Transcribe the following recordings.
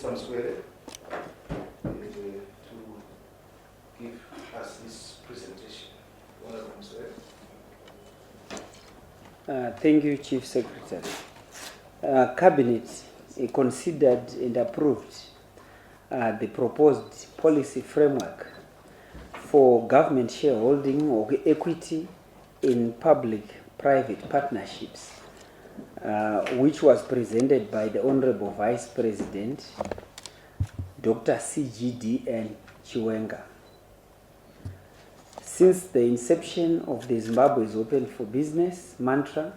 Mr. Mswele to give us this presentation. Honorable Mswele. Thank you, Chief Secretary. Cabinet considered and approved the proposed policy framework for government shareholding or equity in public-private partnerships, which was presented by the Honorable Vice President, Dr. CGDN Chiwenga. Since the inception of the Zimbabwe is Open for Business mantra,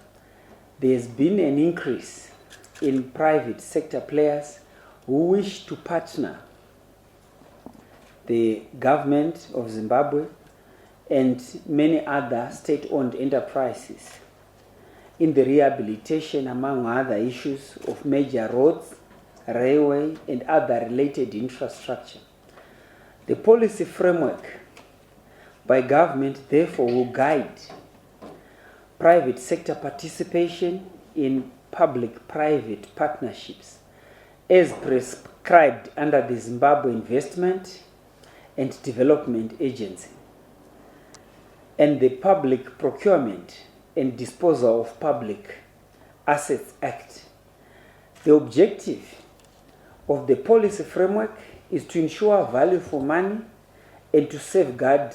there has been an increase in private sector players who wish to partner the government of Zimbabwe and many other state-owned enterprises in the rehabilitation, among other issues, of major roads, railway, and other related infrastructure. The policy framework by government, therefore, will guide private sector participation in public-private partnerships as prescribed under the Zimbabwe Investment and Development Agency and the Public Procurement and Disposal of Public Assets Act. The objective of the policy framework is to ensure value for money and to safeguard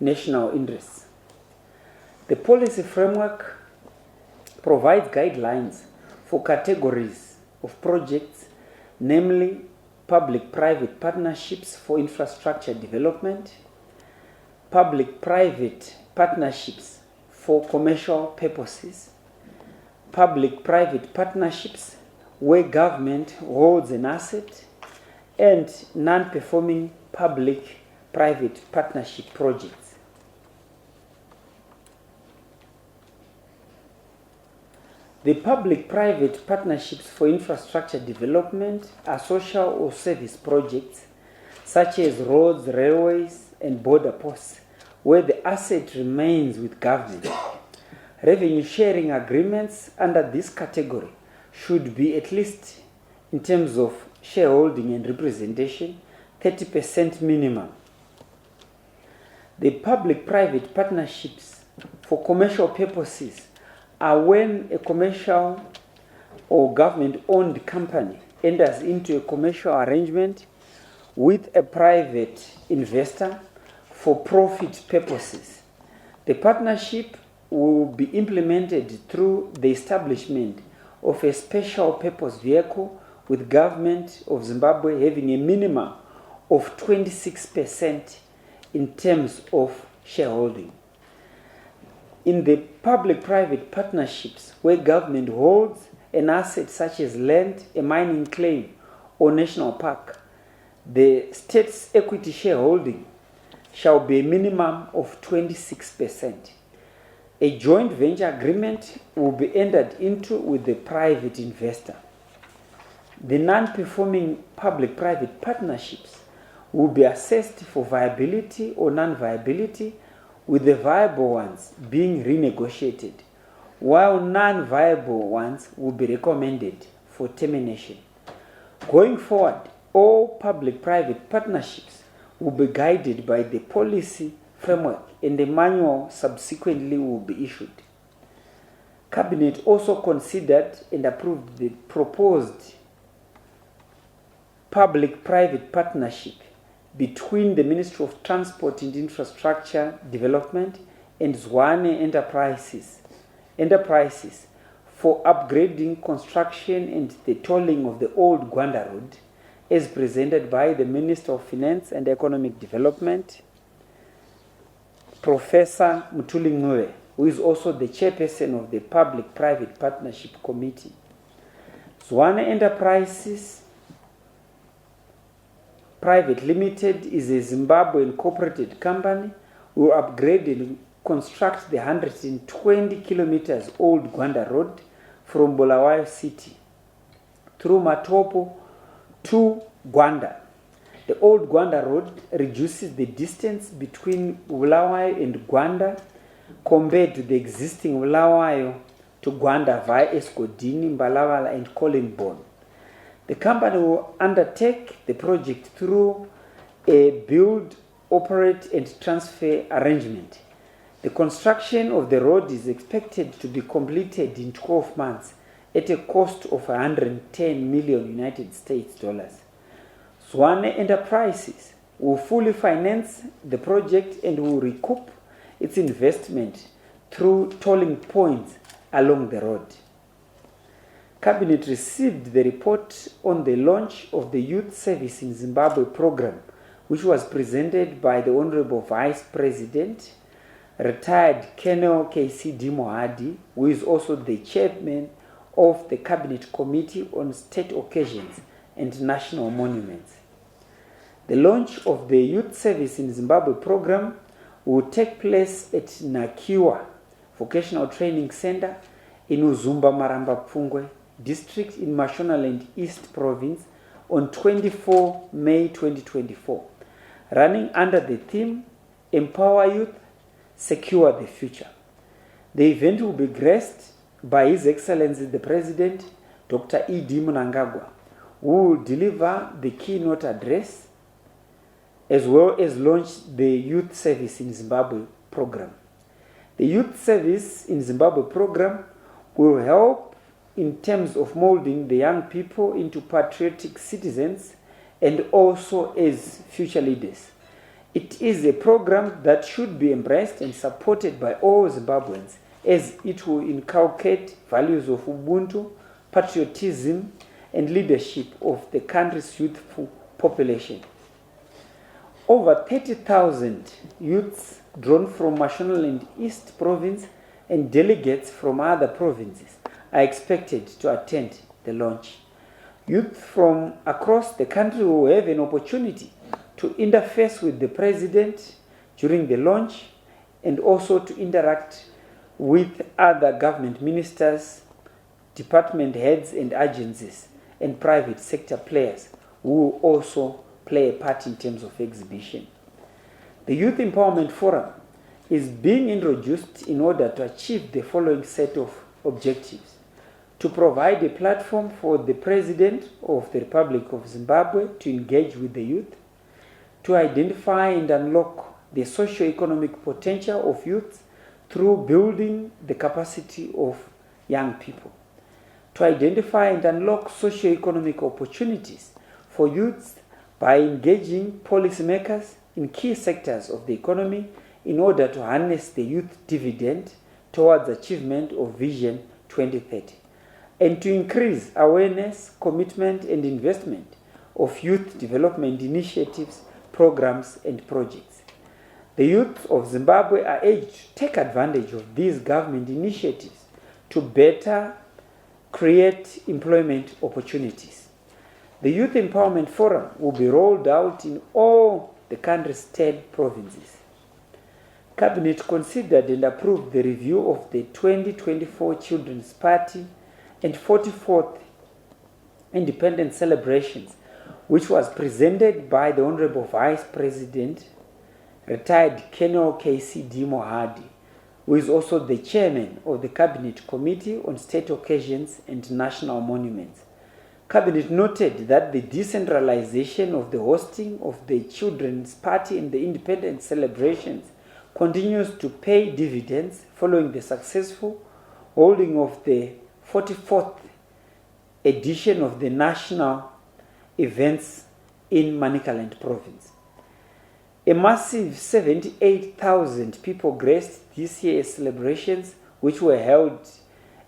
national interests. The policy framework provides guidelines for categories of projects, namely public-private partnerships for infrastructure development, public-private partnerships for commercial purposes, public-private partnerships where government holds an asset, and non-performing public-private partnership projects. The public-private partnerships for infrastructure development are social or service projects such as roads, railways, and border posts, where the asset remains with government. Revenue sharing agreements under this category should be, at least in terms of shareholding and representation, 30% minimum. The public-private partnerships for commercial purposes are when a commercial or government-owned company enters into a commercial arrangement with a private investor for profit purposes. The partnership will be implemented through the establishment of a special purpose vehicle with government of Zimbabwe having a minimum of 26% in terms of shareholding. In the public-private partnerships where government holds an asset such as land, a mining claim, or national park, the state's equity shareholding shall be a minimum of 26%. A joint venture agreement will be entered into with the private investor. The non-performing public-private partnerships will be assessed for viability or non-viability, with the viable ones being renegotiated, while non-viable ones will be recommended for termination. Going forward, all public-private partnerships will be guided by the policy framework, and a manual subsequently will be issued. Cabinet also considered and approved the proposed public-private partnership between the Ministry of Transport and Infrastructure Development and Zwane Enterprises for upgrading, construction, and the tolling of the old Gwanda Road, as presented by the Minister of Finance and Economic Development, Professor Mutuli Ngube, who is also the chairperson of the Public-Private Partnership Committee. Zwane Enterprises Private Limited is a Zimbabwe incorporated company who will upgrade and construct the 120 kilometers old Gwanda Road from Bulawayo City through Matopo to Gwanda. The old Gwanda Road reduces the distance between Bulawayo and Gwanda compared to the existing Bulawayo to Gwanda via Eskodini, Mbalavala, and Collinborn. The company will undertake the project through a build, operate and transfer arrangement. The construction of the road is expected to be completed in 12 months at a cost of 110 million United States dollars. Zwane Enterprises will fully finance the project and will recoup its investment through tolling points along the road. Cabinet received the report on the launch of the Youth Service in Zimbabwe program, which was presented by the Honorable Vice President, retired Colonel KCD Mohadi, who is also the chairman of the Cabinet Committee on State Occasions and National Monuments. The launch of the Youth Service in Zimbabwe program will take place at Nakiwa Vocational Training Center in Uzumba Maramba Pfungwe district in Mashonaland East Province on 24 May 2024, running under the theme Empower Youth, Secure the Future. The event will be graced by His Excellency the President, Dr. E.D. Mnangagwa, who will deliver the keynote address as well as launch the Youth Service in Zimbabwe program. The Youth Service in Zimbabwe program will help in terms of molding the young people into patriotic citizens and also as future leaders. It is a program that should be embraced and supported by all Zimbabweans, as it will inculcate values of Ubuntu, patriotism, and leadership of the country's youthful population. Over 30,000 youths drawn from Mashonaland East Province and delegates from other provinces are expected to attend the launch. Youth from across the country will have an opportunity to interface with the President during the launch and also to interact with other government ministers, department heads and agencies, and private sector players who will also play a part in terms of exhibition. The Youth Empowerment Forum is being introduced in order to achieve the following set of objectives: to provide a platform for the President of the Republic of Zimbabwe to engage with the youth, to identify and unlock the socio-economic potential of youth through building the capacity of young people, to identify and unlock socio-economic opportunities for youth by engaging policymakers in key sectors of the economy in order to harness the youth dividend towards achievement of Vision 2030, and to increase awareness, commitment, and investment of youth development initiatives, programs, and projects. The youth of Zimbabwe are urged to take advantage of these government initiatives to better create employment opportunities. The Youth Empowerment Forum will be rolled out in all the country's 10 provinces. Cabinet considered and approved the review of the 2024 Children's Party and 44th Independence Celebrations, which was presented by the Honorable Vice President, retired Colonel KCD Mohadi, who is also the chairman of the Cabinet Committee on State Occasions and National Monuments. Cabinet noted that the decentralization of the hosting of the Children's Party and the Independence celebrations continues to pay dividends following the successful holding of the 44th edition of the national events in Manicaland province. A massive 78,000 people graced this year's celebrations, which were held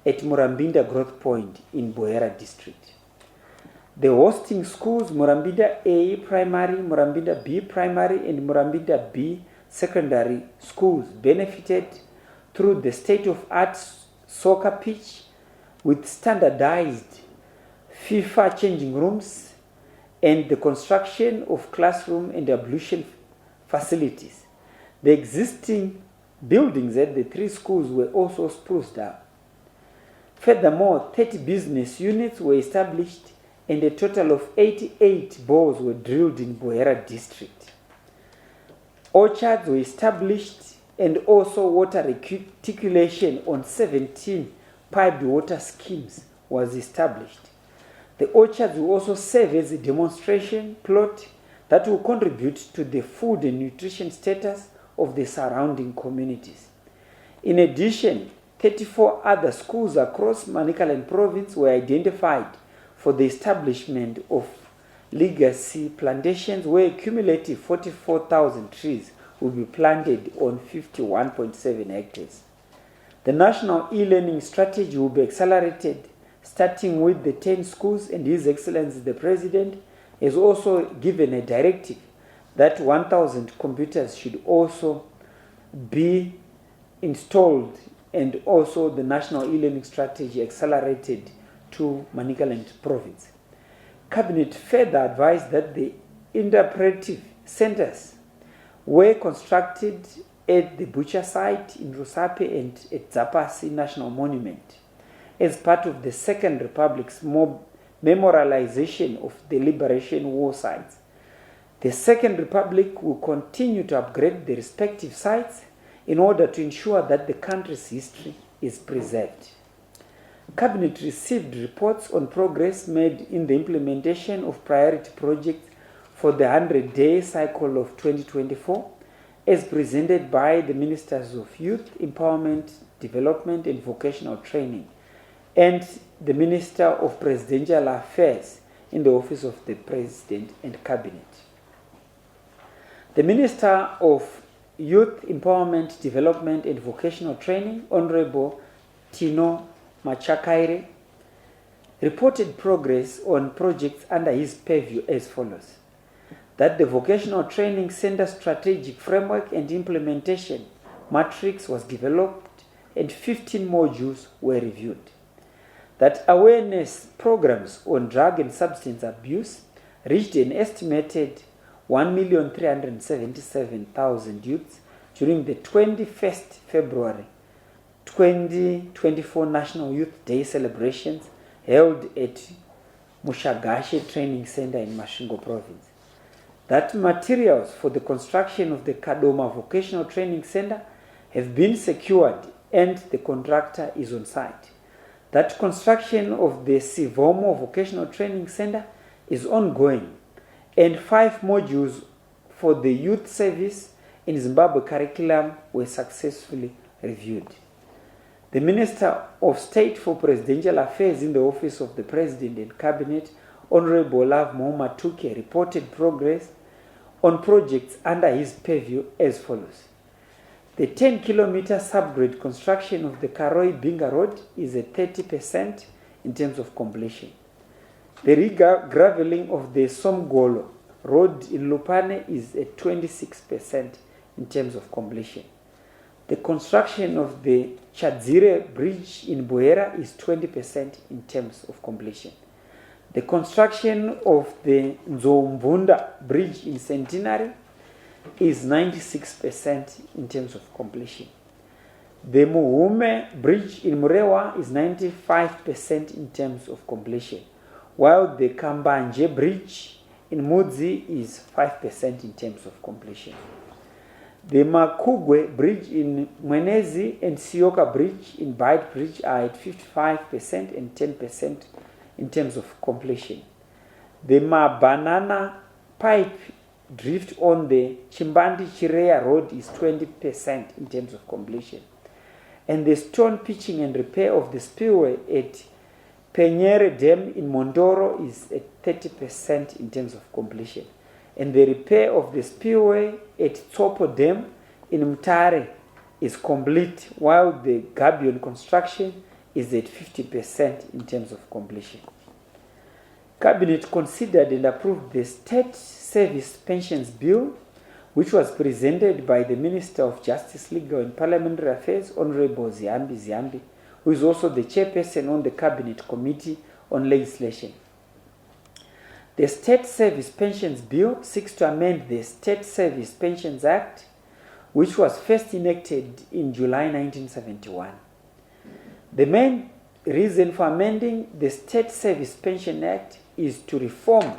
at Murambinda Growth Point in Boera district. The hosting schools, Murambinda A Primary, Murambinda B Primary, and Murambinda B Secondary schools, benefited through the state-of-art soccer pitch with standardized FIFA changing rooms and the construction of classroom and ablution facilities. The existing buildings at the 3 schools were also spruced up. Furthermore, 30 business units were established and a total of 88 bores were drilled in Boera district. Orchards were established and also water reticulation on 17 piped water schemes was established. The orchards will also serve as a demonstration plot that will contribute to the food and nutrition status of the surrounding communities. In addition, 34 other schools across Manicaland province were identified for the establishment of legacy plantations where a cumulative 44,000 trees will be planted on 51.7 hectares. The national e-learning strategy will be accelerated, starting with the 10 schools, and His Excellency the President has also given a directive that 1,000 computers should also be installed, and also the national e-learning strategy accelerated to Manicaland province. Cabinet further advised that the interpretive centers were constructed at the butcher site in Rusape and at Zapasi National Monument as part of the Second Republic's memorialization of the Liberation War sites. The Second Republic will continue to upgrade the respective sites in order to ensure that the country's history is preserved. Cabinet received reports on progress made in the implementation of priority projects for the 100-day cycle of 2024, as presented by the Ministers of Youth, Empowerment, Development and Vocational Training, and the Minister of Presidential Affairs in the Office of the President and Cabinet. The Minister of Youth, Empowerment, Development and Vocational Training, Honorable Tino Machakaire, reported progress on projects under his purview as follows: that the Vocational Training Center Strategic Framework and Implementation Matrix was developed and 15 modules were reviewed. That awareness programs on drug and substance abuse reached an estimated 1,377,000 youths during the 21st February 2024 National Youth Day celebrations held at Mushagashe Training Center in Masvingo Province. That materials for the construction of the Kadoma Vocational Training Center have been secured and the contractor is on site. That construction of the Sivomo Vocational Training Center is ongoing, and 5 modules for the youth service in Zimbabwe curriculum were successfully reviewed. The Minister of State for Presidential Affairs in the Office of the President and Cabinet, Honorable Lav Mohamatuke, reported progress on projects under his purview as follows. The 10-kilometer subgrade construction of the Karoi-Binga Road is at 30% in terms of completion. The regraveling of the Somgolo Road in Lupane is at 26% in terms of completion. The construction of the Chadzire Bridge in Boera is 20% in terms of completion. The construction of the Nzomvunda Bridge in Centenary is 96% in terms of completion. The Muhume Bridge in Murewa is 95% in terms of completion, while the Kambanje Bridge in Mudzi is 5% in terms of completion. The Makugwe Bridge in Mwenezi and Sioka Bridge in Bide Bridge are at 55% and 10% in terms of completion. The Mabanana Pipe Drift on the Chimbandi Chirea Road is 20% in terms of completion. And the stone pitching and repair of the spillway at Penyere Dam in Mondoro is at 30% in terms of completion. And the repair of the spillway at Topo Dam in Mtare is complete, while the Gabion construction is at 50% in terms of completion. Cabinet considered and approved the State Service Pensions Bill, which was presented by the Minister of Justice, Legal and Parliamentary Affairs, Honorable Ziambi, who is also the chairperson on the Cabinet Committee on Legislation. The State Service Pensions Bill seeks to amend the State Service Pensions Act, which was first enacted in July 1971. The main reason for amending the State Service Pension Act is to reform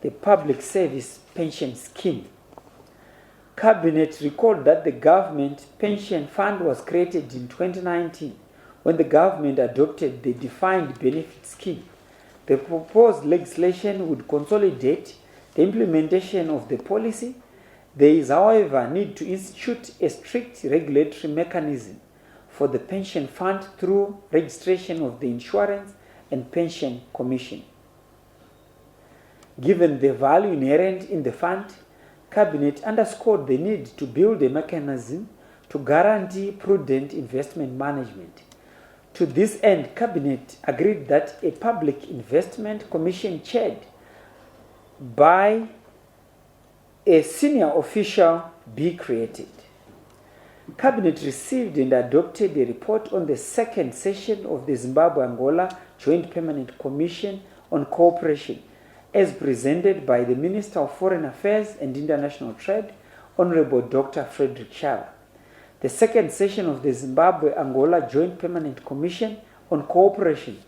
the Public Service Pension Scheme. Cabinet recalled that the Government Pension Fund was created in 2019 when the government adopted the Defined Benefit Scheme. The proposed legislation would consolidate the implementation of the policy. There is, however, a need to institute a strict regulatory mechanism for the pension fund through registration of the Insurance and Pension Commission. Given the value inherent in the fund, Cabinet underscored the need to build a mechanism to guarantee prudent investment management. To this end, Cabinet agreed that a public investment commission chaired by a senior official be created. Cabinet received and adopted a report on the second session of the Zimbabwe-Angola Joint Permanent Commission on Cooperation, as presented by the Minister of Foreign Affairs and International Trade, Honorable Dr. Frederick Shava. The second session of the Zimbabwe-Angola Joint Permanent Commission on Cooperation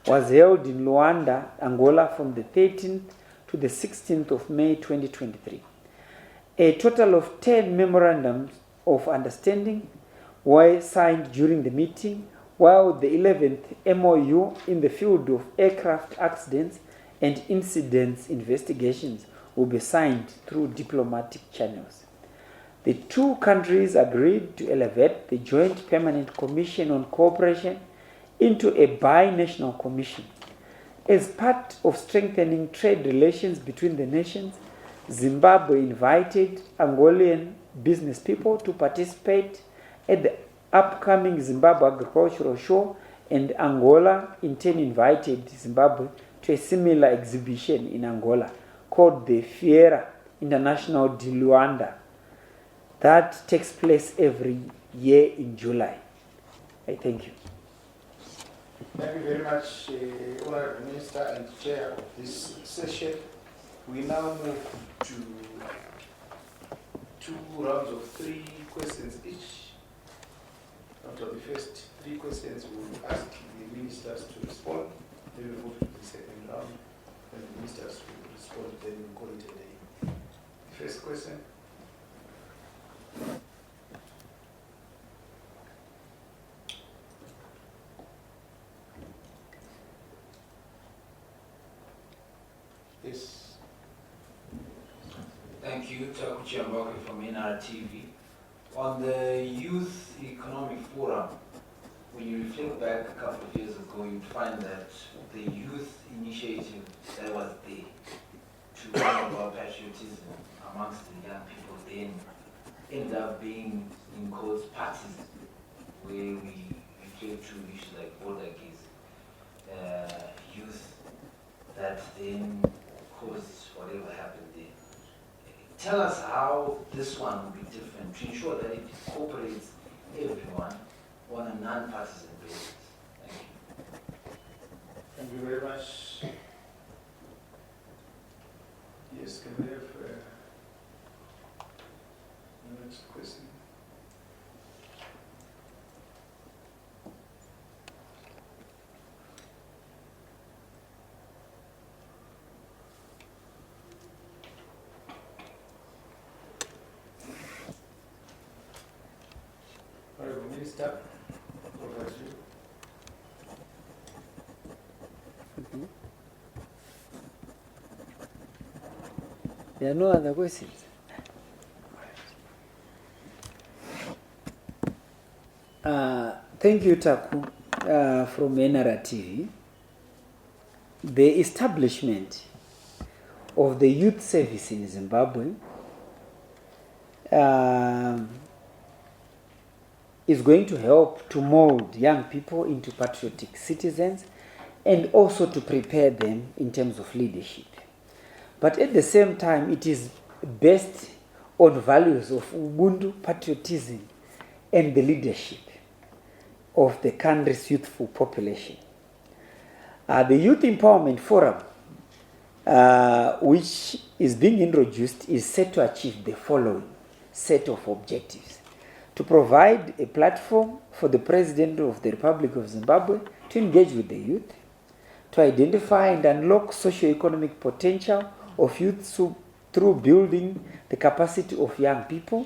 was held in Luanda, Angola from the 13th to the 16th of May 2023. A total of 10 memorandums of understanding were signed during the meeting, while the 11th MOU in the field of aircraft accidents and incidents investigations will be signed through diplomatic channels. The two countries agreed to elevate the Joint Permanent Commission on Cooperation into a bi-national commission. As part of strengthening trade relations between the nations, Zimbabwe invited Angolan business people to participate at the upcoming Zimbabwe Agricultural Show, and Angola in turn invited Zimbabwe to a similar exhibition in Angola called the Feira International de Luanda that takes place every year in July. I thank you. Thank you very much, Honourable Minister and Chair of this session. We now move to 2 rounds of 3 questions each. After the first 3 questions, we will ask the ministers to respond. Then we move to the second round, and the ministers will respond. Then we call it a day. First question. Yes. Thank you, Taku Chiambake from NRTV. On the Youth Economic Forum, when you reflect back a couple of years ago, you'd find that the youth initiative that was there to bring about patriotism amongst the young people then ended up being, in quotes, parties, where we reflect to issues like border gaze, youth that then caused whatever happened there. Tell us how this one will be different to ensure that it incorporates everyone on a non-partisan basis. Thank you. Thank you very much. Yes, can we have the next question? Honourable Minister, over to you. There are no other questions. Thank you, Taku, from NRTV. The establishment of the youth service in Zimbabwe is going to help to mold young people into patriotic citizens and also to prepare them in terms of leadership. But at the same time, it is based on values of Ubuntu, patriotism, and the leadership of the country's youthful population. The Youth Empowerment Forum, which is being introduced, is set to achieve the following set of objectives: to provide a platform for the President of the Republic of Zimbabwe to engage with the youth, to identify and unlock socio-economic potential of youth through building the capacity of young people,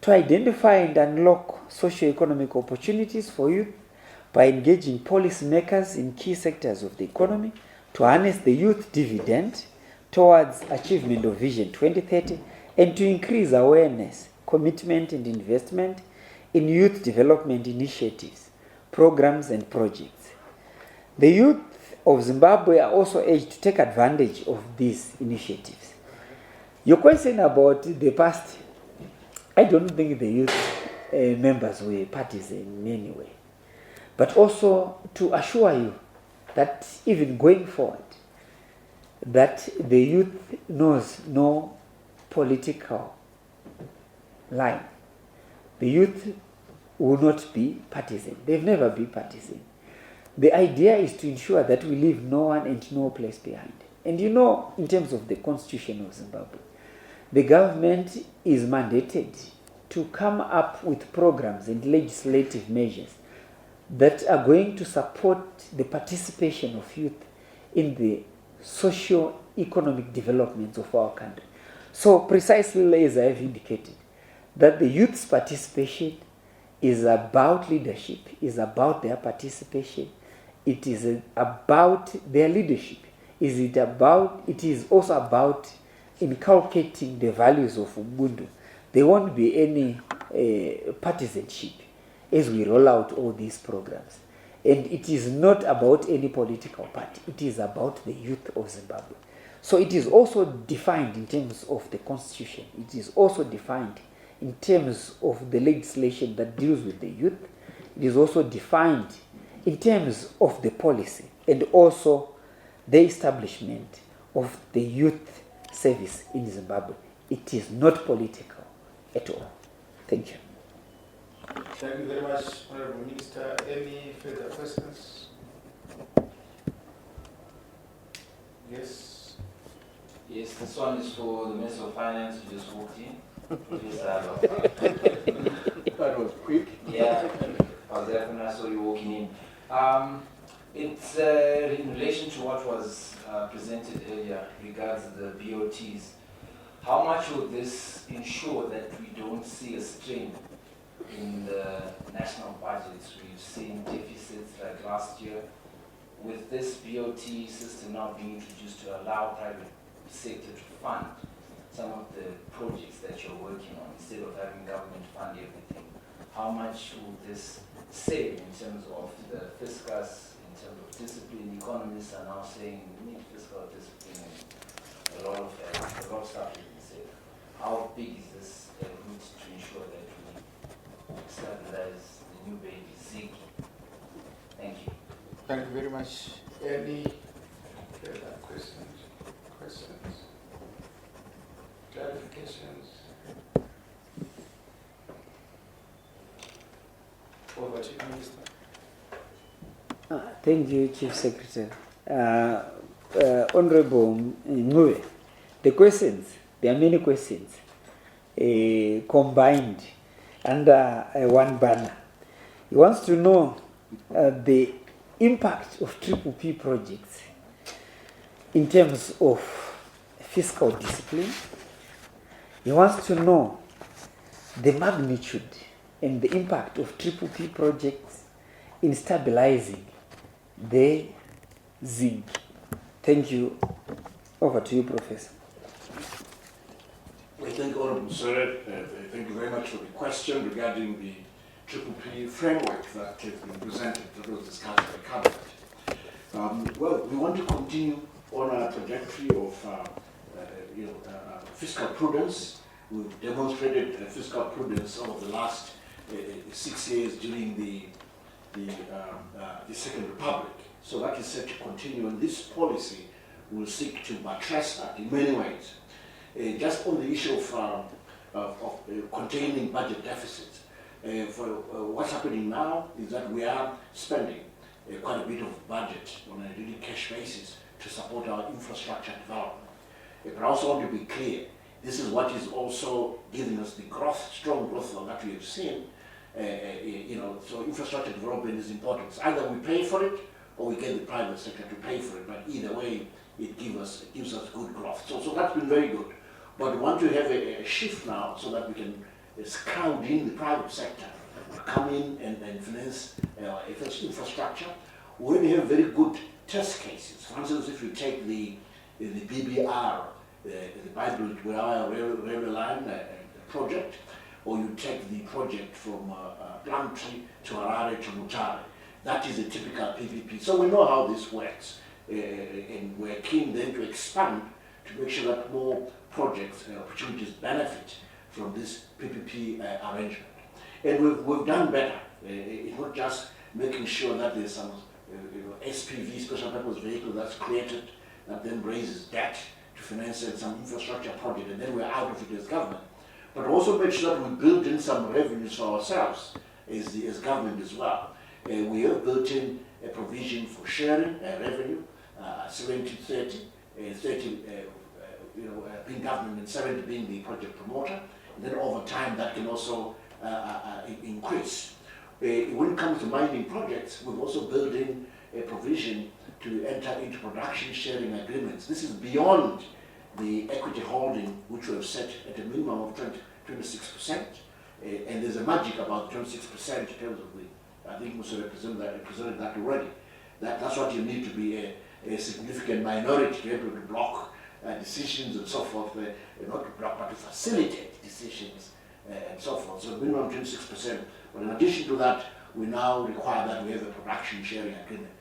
to identify and unlock socio-economic opportunities for youth by engaging policymakers in key sectors of the economy, to harness the youth dividend towards achievement of Vision 2030 and to increase awareness, commitment and investment in youth development initiatives, programs and projects. The youth of Zimbabwe are also urged to take advantage of these initiatives. Your question about the past, I don't think the youth members were partisan in any way. But also to assure you that even going forward, that the youth knows no political line. The youth will not be partisan. They've never been partisan. The idea is to ensure that we leave no one and no place behind. And you know, in terms of the constitution of Zimbabwe, the government is mandated to come up with programs and legislative measures that are going to support the participation of youth in the socio-economic developments of our country. So precisely as I have indicated, that the youth's participation is about leadership, is about their participation, it is about their leadership. It is also about inculcating the values of Ubuntu. There won't be any partisanship as we roll out all these programs. And it is not about any political party. It is about the youth of Zimbabwe. So it is also defined in terms of the constitution. It is also defined in terms of the legislation that deals with the youth. It is also defined in terms of the policy and also the establishment of the youth service in Zimbabwe. It is not political at all. Thank you. Thank you very much, Honorable Minister. Any further questions? Yes. Yes, this one is for the Minister of Finance who just walked in. That was quick. Yeah, I was there when I saw you walking in. It's in relation to what was presented earlier regards the BOTs. How much will this ensure that we don't see a strain in the national budgets? We've seen deficits like last year. With this BOT system now being introduced to allow private sector to fund some of the projects that you're working on instead of having government fund everything, how much will this save in terms of the fiscus, in terms of discipline? Economists are now saying we need fiscal discipline and a lot of stuff has been said. How big is this route to ensure that we stabilize the new baby, Ziggy? Thank you. Thank you very much. Any further questions? Clarifications? Over to you, Minister. Thank you, Chief Secretary. Honorable Ngube, the questions, there are many questions combined under one banner. He wants to know the impact of PPP projects in terms of fiscal discipline. He wants to know the magnitude and the impact of PPP projects in stabilizing the ZIG. Thank you. Over to you, Professor. Well, thank you, Honorable Sir. Thank you very much for the question regarding the PPP framework that has been presented, that was discussed by Cabinet. Well, we want to continue on our trajectory of fiscal prudence. We've demonstrated fiscal prudence over the last 6 years during the Second Republic. So that is set to continue, and this policy will seek to buttress that in many ways. Just on the issue of containing budget deficits, what's happening now is that we are spending quite a bit of budget on a really cash basis to support our infrastructure development. But I also want to be clear, this is what is also giving us the growth, strong growth that we have seen. So infrastructure development is important. It's either we pay for it or we get the private sector to pay for it, but either way, it gives us good growth. So that's been very good. But we want to have a shift now so that we can crowd in the private sector to come in and finance infrastructure. when you have very good test cases, for instance, if you take the BBR, the Bible railway line project, or you take the project from Plumtree to Harare to Mutare, that is a typical PPP. So we know how this works, and we're keen then to expand to make sure that more projects and opportunities benefit from this PPP arrangement. And we've done better. It's not just making sure that there's some SPV, special purpose vehicle, that's created, that then raises debt to finance some infrastructure project, and then we're out of it as government. But also make sure that we build in some revenues for ourselves as government as well. We have built in a provision for sharing revenue, 70-30, 30 being government and 70 being the project promoter. And then over time that can also increase. When it comes to mining projects, we've also built in a provision to enter into production sharing agreements. This is beyond the equity holding, which we have set at a minimum of 26%. And there's a magic about 26% in terms of the, I think Musa represented that already. That's what you need to be a significant minority to be able to block decisions and so forth, not to block, but to facilitate decisions and so forth. So minimum 26%. But in addition to that, we now require that we have a production sharing agreement.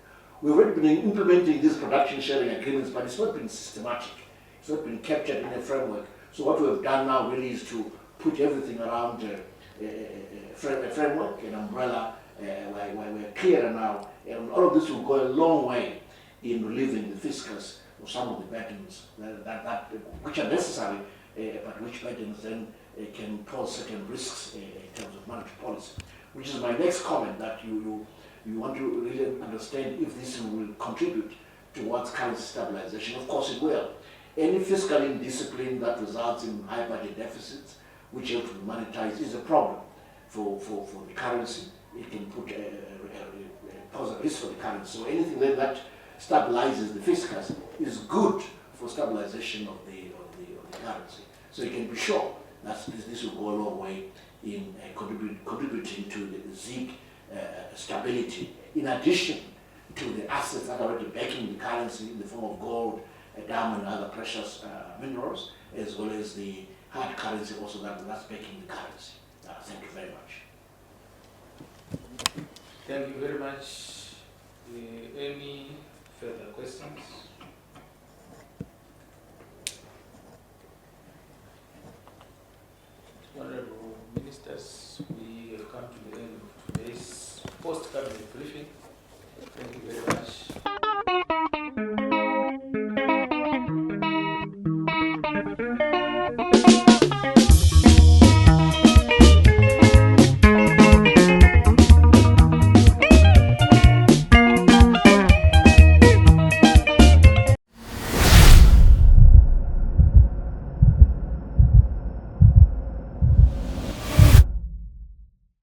We've already been implementing these production sharing agreements, but it's not been systematic. It's not been captured in a framework. So what we have done now really is to put everything around a framework, an umbrella, where we're clearer now. And all of this will go a long way in relieving the fiscus of some of the burdens which are necessary, but which burdens then can pose certain risks in terms of monetary policy. Which is my next comment, that you want to really understand if this will contribute towards currency stabilization. Of course it will. Any fiscal indiscipline that results in high budget deficits, which have to be monetized, is a problem for the currency. It can pose a risk for the currency. So anything that stabilizes the fiscus is good for stabilization of the currency. So you can be sure that this will go a long way in contributing to the ZIG stability, in addition to the assets that are already backing the currency in the form of gold, diamond, and other precious minerals, as well as the hard currency also that's backing the currency. Thank you very much. Thank you very much. Any further questions?